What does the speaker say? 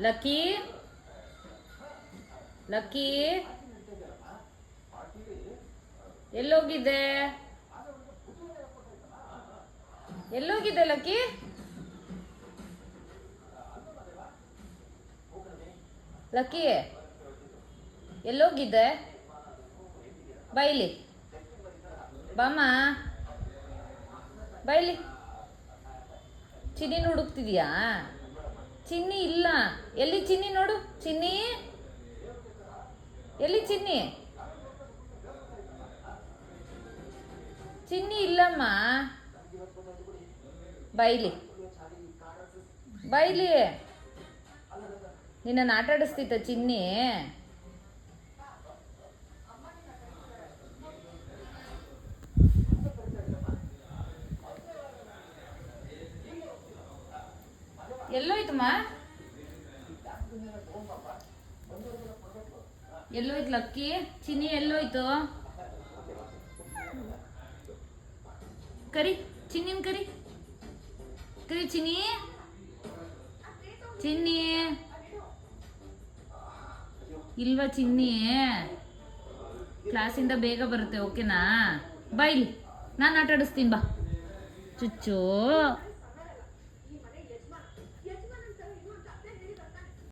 lucky lucky ಎಲ್ಲೋಗಿದ್ದೆ ಎಲ್ಲೋಗಿದ್ದೆ lucky lucky ಎಲ್ಲೋಗಿದ್ದೆ ಬೈಲಿ ಬಾಮ್ಮ ಬೈಲಿ ಚಿನ್ನಿ ಹುಡುಕ್ತಿದ್ಯಾ ಚಿನ್ನಿ ಇಲ್ಲ ಎಲ್ಲಿ ಚಿನ್ನಿ ನೋಡು ಚಿನ್ನಿ ಎಲ್ಲಿ ಚಿನ್ನಿ ಚಿನ್ನಿ ಇಲ್ಲಮ್ಮ ಬೈಲಿ ಬೈಲಿ ನಿನ್ನನ್ನು ಆಟ ಆಡಿಸ್ತಿತ್ತ ಚಿನ್ನಿ ಎಲ್ಲೋಯ್ತಮ್ಮ ಎಲ್ಲೋಯ್ತು ಲಕ್ಕಿ ಚಿನ್ನಿ ಎಲ್ಲೋಯ್ತು ಕರಿ ಚಿನ್ನಿನ ಕರಿ ಕರಿ ಚಿನ್ನಿ ಚಿನ್ನಿ ಇಲ್ವಾ ಚಿನ್ನಿ ಕ್ಲಾಸಿಂದ ಬೇಗ ಬರುತ್ತೆ ಓಕೆನಾ ಬೈಲಿ ನಾನು ಆಟ ಆಡಿಸ್ತೀನಿ ಬಾ ಚುಚ್ಚು